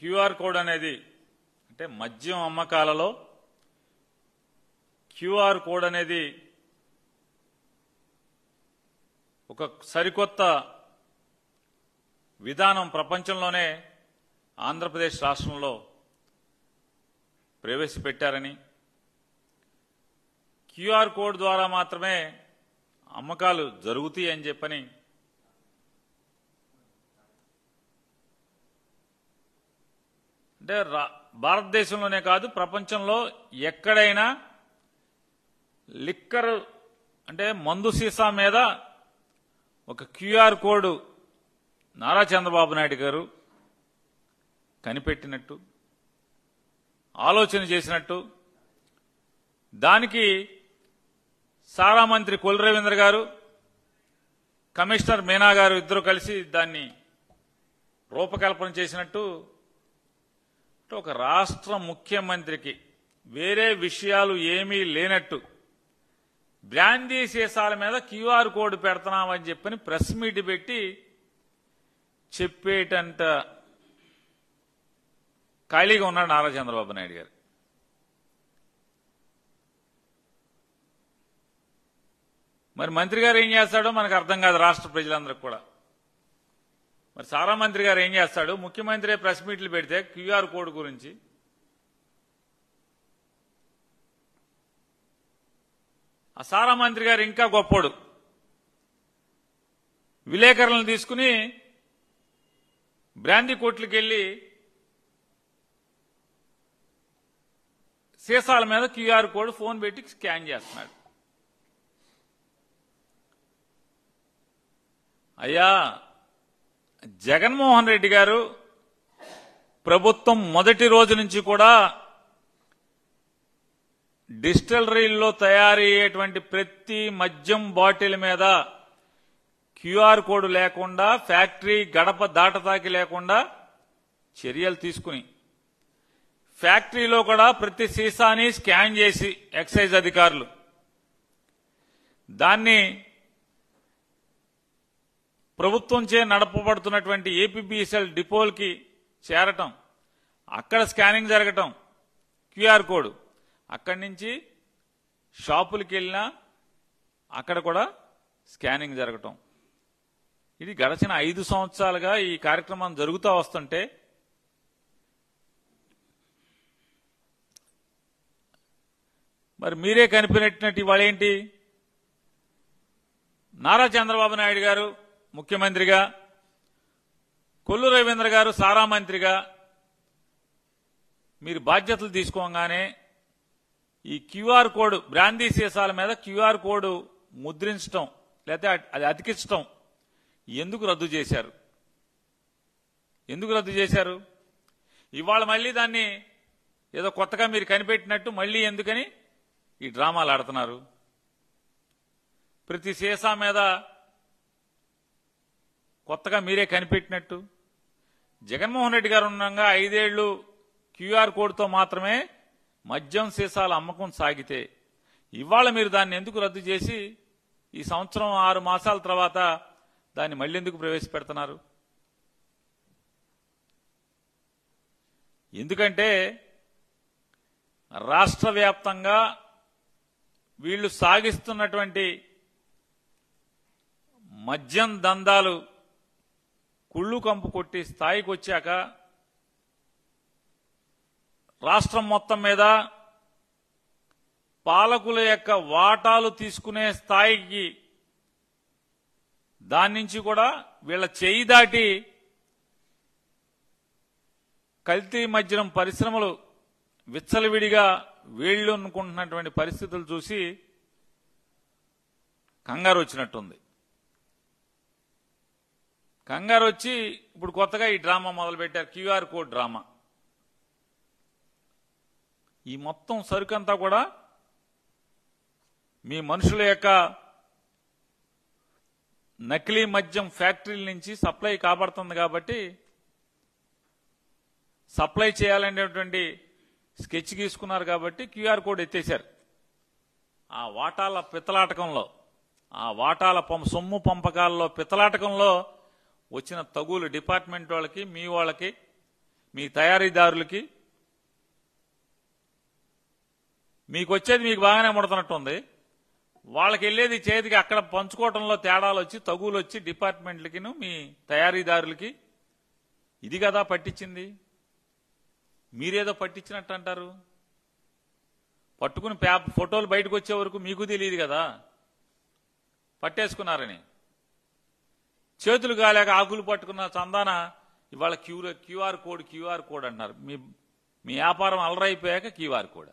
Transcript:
QR code అనేది అంటే మద్యం అమ్మకాలలో క్యూఆర్ కోడ్ అనేది ఒక సరికొత్త విధానం ప్రపంచంలోనే ఆంధ్రప్రదేశ్ రాష్ట్రంలో ప్రవేశపెట్టారని, క్యూఆర్ కోడ్ ద్వారా మాత్రమే అమ్మకాలు జరుగుతాయి అని చెప్పని అంటే భారతదేశంలోనే కాదు ప్రపంచంలో ఎక్కడైనా లిక్కర్ అంటే మందు సీసా మీద ఒక క్యూఆర్ కోడ్ నారా చంద్రబాబు నాయుడు గారు కనిపెట్టినట్టు, ఆలోచన చేసినట్టు, దానికి సారా మంత్రి కొల్లు రవీంద్ర గారు, కమిషనర్ మీనా గారు ఇద్దరు కలిసి దాన్ని రూపకల్పన చేసినట్టు ఒక రాష్ట్ర ముఖ్యమంత్రికి వేరే విషయాలు ఏమీ లేనట్టు బ్రాందీ సీసాల మీద క్యూఆర్ కోడ్ పెడుతున్నామని చెప్పని ప్రెస్ మీట్ పెట్టి చెప్పేటంత ఖాళీగా ఉన్నాడు నారా చంద్రబాబు నాయుడు గారు. మరి మంత్రి గారు ఏం చేస్తాడో మనకు అర్థం కాదు రాష్ట్ర ప్రజలందరికీ కూడా. మరి సారా మంత్రి గారు ఏం చేస్తాడు? ముఖ్యమంత్రి ప్రెస్ మీట్లు పెడితే క్యూఆర్ కోడ్ గురించి ఆ సారా మంత్రి గారు ఇంకా గొప్పోడు, విలేకరులను తీసుకుని బ్రాందీ కోట్లకి వెళ్లి సీసాల మీద క్యూఆర్ కోడ్ ఫోన్ పెట్టి స్కాన్ చేస్తున్నాడు. అయ్యా, జగన్మోహన్ రెడ్డి గారు ప్రభుత్వం మొదటి రోజు నుంచి కూడా డిస్టిలరీల్లో తయారయ్యేటువంటి ప్రతి మద్యం బాటిల్ మీద క్యూఆర్ కోడ్ లేకుండా, ఫ్యాక్టరీ గడప దాటతాకి లేకుండా చర్యలు తీసుకుని ఫ్యాక్టరీలో కూడా ప్రతి సీసాని స్కాన్ చేసి ఎక్సైజ్ అధికారులు దాన్ని ప్రభుత్వంచే నడపబడుతున్నటువంటి ఏపీబీఎస్ఎల్ డిపోలకి చేరటం, అక్కడ స్కానింగ్ జరగటం, క్యూఆర్ కోడ్ అక్కడి నుంచి షాపులకి వెళ్ళినా అక్కడ కూడా స్కానింగ్ జరగటం. ఇది గడిచిన 5 సంవత్సరాలుగా ఈ కార్యక్రమం జరుగుతూ వస్తుంటే మరి మీరే కనిపెట్టినట్టు ఇవాళ ఏంటి? నారా చంద్రబాబు నాయుడు గారు ముఖ్యమంత్రిగా, కొల్లు రవీంద్ర గారు సారా మంత్రిగా మీరు బాధ్యతలు తీసుకోగానే ఈ క్యూఆర్ కోడ్ బ్రాందీ సీసాల మీద క్యూఆర్ కోడ్ ముద్రించడం లేకపోతే అది అతికించడం ఎందుకు రద్దు చేశారు? ఎందుకు రద్దు చేశారు? ఇవాళ మళ్ళీ దాన్ని ఏదో కొత్తగా మీరు కనిపెట్టినట్టు మళ్ళీ ఎందుకని ఈ డ్రామాలు ఆడుతున్నారు? ప్రతి సీసా మీద కొత్తగా మీరే కనిపెట్టినట్టు. జగన్మోహన్ రెడ్డి గారు ఉండగా 5 ఏళ్లు క్యూఆర్ కోడ్తో మాత్రమే మద్యం సీసాల అమ్మకం సాగితే ఇవాళ మీరు దాన్ని ఎందుకు రద్దు చేసి ఈ సంవత్సరం 6 మాసాల తర్వాత దాన్ని మళ్ళీ ఎందుకు ప్రవేశపెడుతున్నారు? ఎందుకంటే రాష్ట్ర వ్యాప్తంగా వీళ్లు సాగిస్తున్నటువంటి మద్యం దందాలు కుళ్ళు కంపు కొట్టి స్థాయికి వచ్చాక రాష్ట్రం మొత్తం మీద పాలకుల యొక్క వాటాలు తీసుకునే స్థాయికి దాని నుంచి కూడా వీళ్ళ చేయి దాటి కల్తీ మద్యం పరిశ్రమలు విచ్చలవిడిగా వీళ్లు అనుకుంటున్నటువంటి పరిస్థితులు చూసి కంగారు వచ్చినట్టుంది. కంగారు వచ్చి ఇప్పుడు కొత్తగా ఈ డ్రామా మొదలుపెట్టారు, క్యూఆర్ కోడ్ డ్రామా. ఈ మొత్తం సరుకంతా కూడా మీ మనుషుల యొక్క నకిలీ మద్యం ఫ్యాక్టరీల నుంచి సప్లై కాబడుతుంది కాబట్టి సప్లై చేయాలనేటువంటి స్కెచ్ గీసుకున్నారు కాబట్టి క్యూఆర్ కోడ్ ఎత్తేశారు. ఆ వాటాల పిత్తలాటకంలో, ఆ వాటాల సొమ్ము పంపకాల్లో పిత్తలాటకంలో వచ్చిన తగులు డిపార్ట్మెంట్ వాళ్ళకి, మీ వాళ్ళకి, మీ తయారీదారులకి మీకు వచ్చేది మీకు బాగానే ముడుతున్నట్టుంది, వాళ్ళకి వెళ్ళేది చేతికి అక్కడ పంచుకోవడంలో తేడాలు వచ్చి తగులు వచ్చి డిపార్ట్మెంట్లకి మీ తయారీదారులకి ఇది కదా పట్టించింది. మీరేదో పట్టించినట్టు అంటారు. పట్టుకుని ఫోటోలు బయటకు వచ్చే వరకు మీకు తెలియదు కదా పట్టేసుకున్నారని. చేతులు కాలేక ఆకులు పట్టుకున్న చందాన ఇవాళ క్యూఆర్ కోడ్ అంటున్నారు. మీ వ్యాపారం అలరైపోయాక క్యూఆర్ కోడ్.